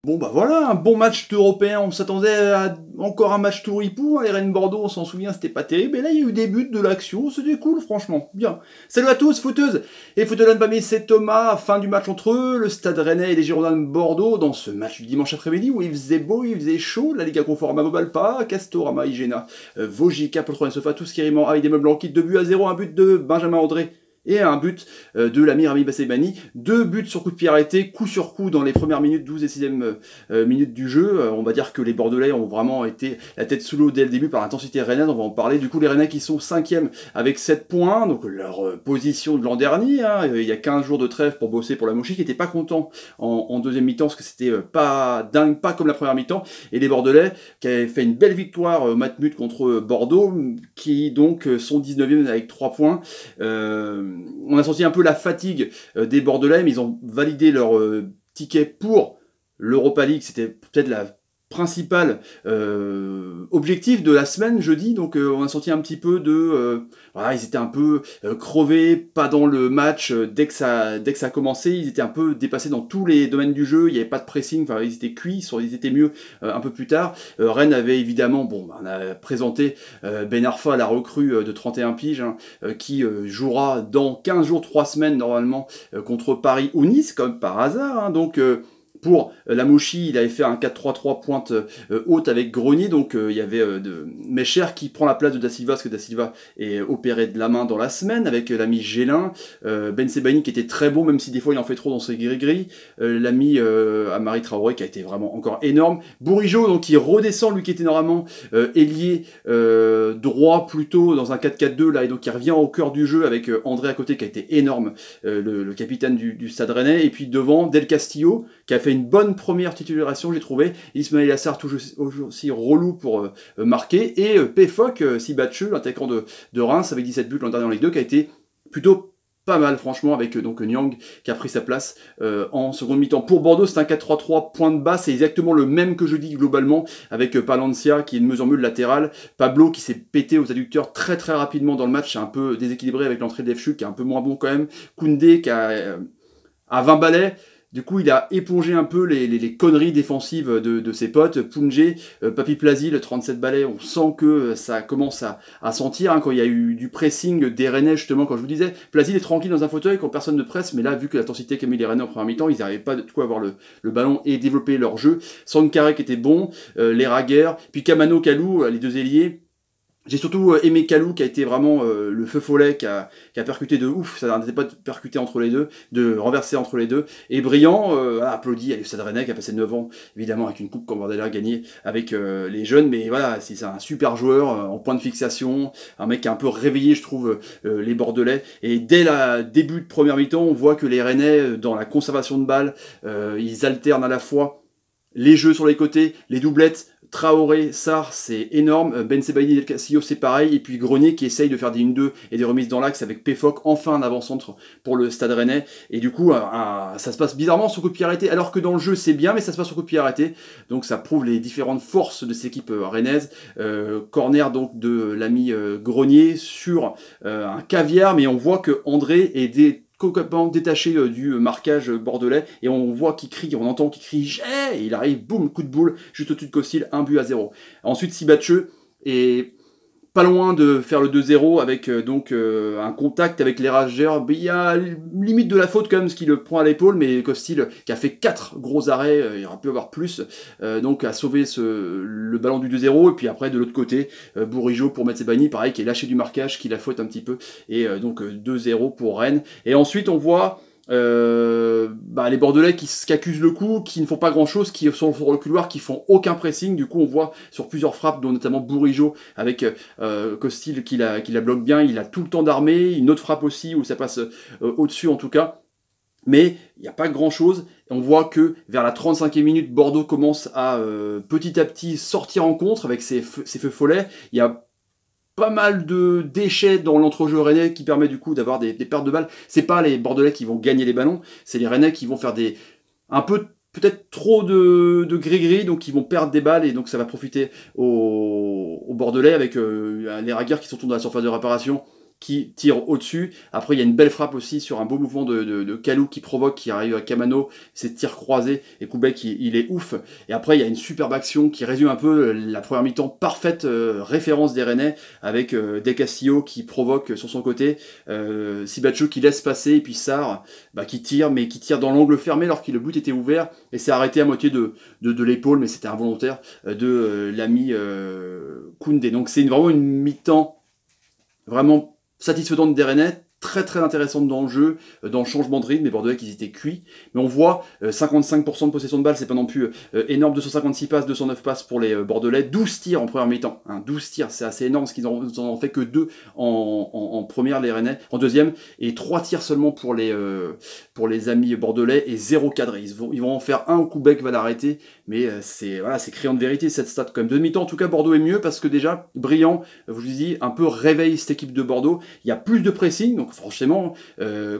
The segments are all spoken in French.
Bon bah voilà, un bon match d'Européen, on s'attendait à encore un match tout ripou, hein, les Rennes Bordeaux, on s'en souvient, c'était pas terrible, et là il y a eu des buts, de l'action, c'était cool franchement, bien. Salut à tous, footeuses et footeux de famille, c'est Thomas, fin du match entre eux, le Stade Rennais et les Girondins de Bordeaux, dans ce match du dimanche après-midi où il faisait beau, il faisait chaud, la Liga Conforama Mobalpa, Castorama, Igena, Vogica, Poltron et Sofa, tout ce qui rime en A et des meubles en kit, 2 buts à 0, un but de Benjamin André et un but de l'ami Rami Bassebani. 2 buts sur coup de pied arrêté, coup sur coup dans les premières minutes, 12 et 6e minutes du jeu. On va dire que les Bordelais ont vraiment été la tête sous l'eau dès le début par l'intensité rennaise, on va en parler. Du coup, les Rennais qui sont 5e avec 7 points, donc leur position de l'an dernier, hein. Il y a 15 jours de trêve pour bosser pour la Mouchi, qui n'était pas content en deuxième mi-temps, parce que c'était pas dingue, pas comme la première mi-temps. Et les Bordelais qui avaient fait une belle victoire au Matmut contre Bordeaux, qui donc sont 19e avec 3 points. On a senti un peu la fatigue des Bordelais, mais ils ont validé leur ticket pour l'Europa League. C'était peut-être la principale objectif de la semaine jeudi, donc on a senti un petit peu de voilà, ils étaient un peu crevés, pas dans le match dès que ça a commencé, ils étaient un peu dépassés dans tous les domaines du jeu, il n'y avait pas de pressing, enfin ils étaient cuits, ils étaient mieux un peu plus tard. Rennes avait évidemment, bon, on a présenté Ben Arfa, la recrue de 31 piges, hein, qui jouera dans 15 jours, 3 semaines normalement contre Paris ou Nice, comme par hasard, hein, donc pour la Mouchi, il avait fait un 4-3-3 pointe haute avec Grenier, donc il y avait Mecher qui prend la place de Da Silva, parce que Da Silva est opéré de la main dans la semaine, avec l'ami Gélin, Ben Sebaini qui était très bon, même si des fois il en fait trop dans ses gris-gris, l'ami Amari Traoré qui a été vraiment encore énorme, Bourigeau donc qui redescend, lui qui était normalement ailier droit plutôt dans un 4-4-2 là, et donc qui revient au cœur du jeu avec André à côté qui a été énorme, le capitaine du Stade Rennais, et puis devant Del Castillo qui a fait une bonne première titularisation, j'ai trouvé. Ismaël Assar, toujours aussi relou pour marquer. Et Pefok, Sibatcheux, l'attaquant de Reims, avec 17 buts l'an dernier en Ligue 2, qui a été plutôt pas mal, franchement, avec donc Nyang qui a pris sa place en seconde mi-temps. Pour Bordeaux, c'est un 4-3-3, point de bas, c'est exactement le même que je dis globalement, avec Palencia qui est de mieux en mieux le latéral, Pablo qui s'est pété aux adducteurs très très rapidement dans le match, c'est un peu déséquilibré avec l'entrée de Lefchuk qui est un peu moins bon quand même, Koundé qui a 20 balais. Du coup, il a épongé un peu les conneries défensives de ses potes. Pounjé, Papi Plazy, le 37 balais, on sent que ça commence à sentir, hein, quand il y a eu du pressing des Rennais, justement, quand je vous disais, Plazy est tranquille dans un fauteuil quand personne ne presse, mais là, vu que l'intensité qu'a mis les Rennais en première mi-temps, ils n'arrivaient pas de quoi avoir le ballon et développer leur jeu. Sankara qui était bon, les Raguer, puis Kamano, Kalou, les deux ailiers. J'ai surtout aimé Kalou qui a été vraiment le feu follet, qui a percuté de ouf, ça n'arrêtait pas de percuter entre les deux, de renverser entre les deux. Et Brillant applaudi à Stade Rennais qui a passé 9 ans, évidemment, avec une coupe qu'on va d'ailleurs gagner avec les jeunes, mais voilà, c'est un super joueur en point de fixation, un mec qui a un peu réveillé, je trouve, les Bordelais. Et dès le début de première mi-temps, on voit que les Rennais, dans la conservation de balles, ils alternent à la fois les jeux sur les côtés, les doublettes, Traoré, Sarr, c'est énorme, Ben Sebaini et Del Castillo, c'est pareil, et puis Grenier qui essaye de faire des 1-2 et des remises dans l'axe avec Pefok, enfin un avant-centre pour le Stade Rennais, et du coup, ça se passe bizarrement sur coup de pied arrêté, alors que dans le jeu c'est bien, mais ça se passe sur coup de pied arrêté, donc ça prouve les différentes forces de cette équipe rennaise. Corner donc de l'ami Grenier sur un caviar, mais on voit que André est complètement détaché du marquage bordelais, et on voit qu'il crie, on entend qu'il crie j'ai, et il arrive, boum, coup de boule juste au-dessus de Costil, 1-0. Ensuite Sibatcheux est pas loin de faire le 2-0 avec un contact avec les rageurs. Il y a limite de la faute quand même, parce qu'il le prend à l'épaule, mais Costil qui a fait 4 gros arrêts, il aurait pu avoir plus, donc a sauvé le ballon du 2-0. Et puis après de l'autre côté, Bourigeau pour Metsebani, pareil, qui est lâché du marquage, qui la faute un petit peu, et donc 2-0 pour Rennes. Et ensuite on voit les Bordelais qui accusent le coup, qui ne font pas grand chose, qui sont sur le couloir, qui font aucun pressing. Du coup on voit sur plusieurs frappes, dont notamment Bourigeau avec Costil qui la bloque bien, il a tout le temps d'armer, une autre frappe aussi où ça passe au-dessus en tout cas, mais il n'y a pas grand chose. On voit que vers la 35e minute, Bordeaux commence à petit à petit sortir en contre avec ses feux follets. Il y a pas mal de déchets dans l'entrejeu rennais qui permet du coup d'avoir des pertes de balles. C'est pas les Bordelais qui vont gagner les ballons, c'est les Rennais qui vont faire un peu peut-être trop de gris-gris, donc ils vont perdre des balles, et donc ça va profiter aux Bordelais avec les Ragueurs qui sont dans la surface de réparation, qui tire au-dessus. Après, il y a une belle frappe aussi sur un beau mouvement de Kalou qui provoque, qui arrive à Kamano, ses tirs croisés, et Koubek, il est ouf. Et après, il y a une superbe action qui résume un peu la première mi-temps, parfaite référence des Rennais, avec Del Castillo qui provoque sur son côté, Sibachou qui laisse passer, et puis Sarr qui tire, mais qui tire dans l'angle fermé alors que le but était ouvert, et c'est arrêté à moitié de l'épaule, mais c'était involontaire, de l'ami Koundé. Donc c'est vraiment une mi-temps vraiment satisfaisante des Rennais, très très intéressante dans le jeu, dans le changement de rythme, les Bordelais qui étaient cuits, mais on voit 55% de possession de balle, c'est pas non plus énorme, 256 passes, 209 passes pour les Bordelais, 12 tirs en première mi-temps, 12 tirs, c'est assez énorme, parce qu'ils en ont fait que 2 en première, les Rennais, en deuxième, et 3 tirs seulement pour les amis bordelais, et 0 cadré, ils vont en faire un, Koubek va l'arrêter, mais c'est criant de vérité cette stat quand même. De mi-temps, en tout cas, Bordeaux est mieux, parce que déjà, Brillant, je vous dis, un peu réveille cette équipe de Bordeaux, il y a plus de pressing, donc franchement,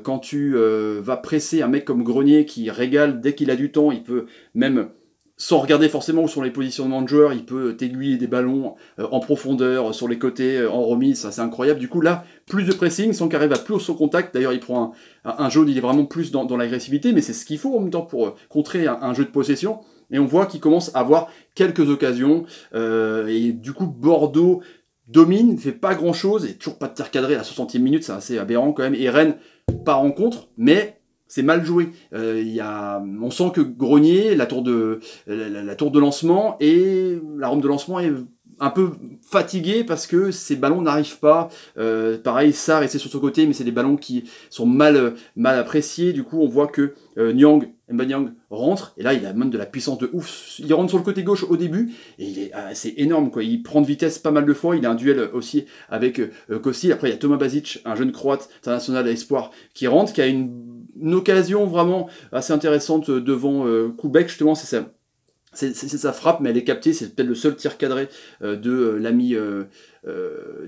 quand tu vas presser un mec comme Grenier qui régale dès qu'il a du temps, il peut même, sans regarder forcément où sont les positionnements de joueurs, il peut t'aiguiller des ballons en profondeur, sur les côtés, en remise, ça c'est incroyable. Du coup là, plus de pressing, sans qu'arrive à plus au son contact. D'ailleurs il prend un jaune, il est vraiment plus dans l'agressivité, mais c'est ce qu'il faut en même temps pour contrer un jeu de possession. Et on voit qu'il commence à avoir quelques occasions, et du coup Bordeaux domine, ne fait pas grand chose, et toujours pas de tir cadré à la 60e minute, c'est assez aberrant quand même, et Rennes part en contre, mais c'est mal joué. On sent que Grenier, la tour de lancement, et la rampe de lancement est un peu fatigué parce que ces ballons n'arrivent pas. Pareil, Sarr essaie sur son côté, mais c'est des ballons qui sont mal appréciés. Du coup, on voit que Mba Niang rentre, et là, il a même de la puissance de ouf. Il rentre sur le côté gauche au début, et c'est énorme, quoi. Il prend de vitesse pas mal de fois. Il a un duel aussi avec Kostil. Après, il y a Thomas Basic, un jeune croate international à espoir, qui rentre, qui a une occasion vraiment assez intéressante devant Koubek, justement, c'est ça. C'est sa frappe, mais elle est captée, c'est peut-être le seul tir cadré de l'ami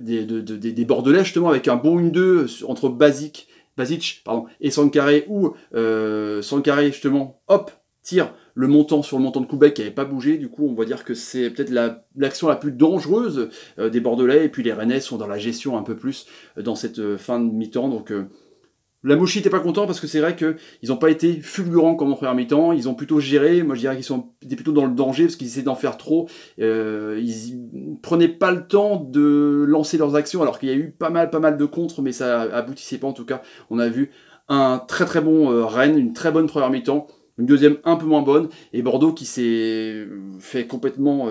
des Bordelais, justement, avec un bon 1-2 entre Basic et Sankaré, où Sankaré, justement, hop, tire le montant sur le montant de Koubek qui n'avait pas bougé. Du coup, on va dire que c'est peut-être l'action la plus dangereuse des Bordelais, et puis les Rennais sont dans la gestion un peu plus dans cette fin de mi-temps, donc... La Mouchi n'était pas content parce que c'est vrai qu'ils n'ont pas été fulgurants comme en première mi-temps, ils ont plutôt géré, moi je dirais qu'ils étaient plutôt dans le danger parce qu'ils essayaient d'en faire trop, ils prenaient pas le temps de lancer leurs actions alors qu'il y a eu pas mal de contres, mais ça aboutissait pas en tout cas. On a vu un très très bon Rennes, une très bonne première mi-temps, une deuxième un peu moins bonne, et Bordeaux qui s'est fait complètement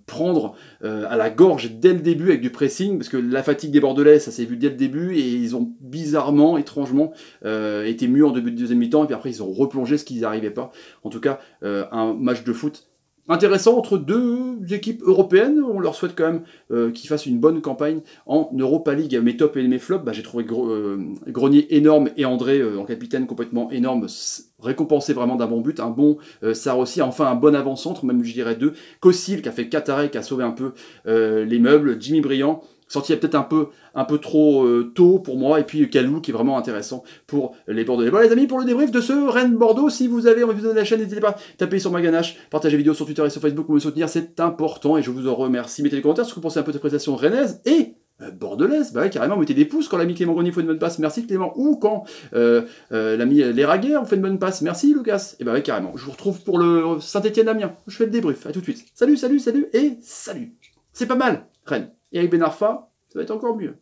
prendre à la gorge dès le début avec du pressing, parce que la fatigue des Bordelais, ça s'est vu dès le début, et ils ont bizarrement, étrangement, été mieux en début de deuxième mi-temps, et puis après ils ont replongé ce qu'ils n'arrivaient pas. En tout cas, un match de foot intéressant entre deux équipes européennes. On leur souhaite quand même qu'ils fassent une bonne campagne en Europa League. Mes tops et mes flops, j'ai trouvé Grenier énorme, et André en capitaine complètement énorme, récompensé vraiment d'un bon but, un bon Sarr aussi, enfin un bon avant-centre, même je dirais 2. Kostil qui a fait 4 arrêts, qui a sauvé un peu les meubles, Jimmy Briand, sorti peut-être un peu trop tôt pour moi, et puis Kalou qui est vraiment intéressant pour les Bordelais. Voilà les amis, pour le débrief de ce Rennes-Bordeaux, si vous avez envie de vous donner la chaîne, n'hésitez pas à taper sur ma ganache, partagez la vidéo sur Twitter et sur Facebook pour me soutenir, c'est important, et je vous en remercie. Mettez les commentaires ce que vous pensez un peu de prestation rennaise et bordelaise, carrément, mettez des pouces quand l'ami Clément Grenier fait une bonne passe, merci Clément, ou quand l'ami Les Raguer fait une bonne passe, merci Lucas, et carrément. Je vous retrouve pour le Saint-Etienne-Amiens, je fais le débrief, à tout de suite. Salut, et salut. C'est pas mal, Rennes. Et avec Ben Arfa, ça va être encore mieux.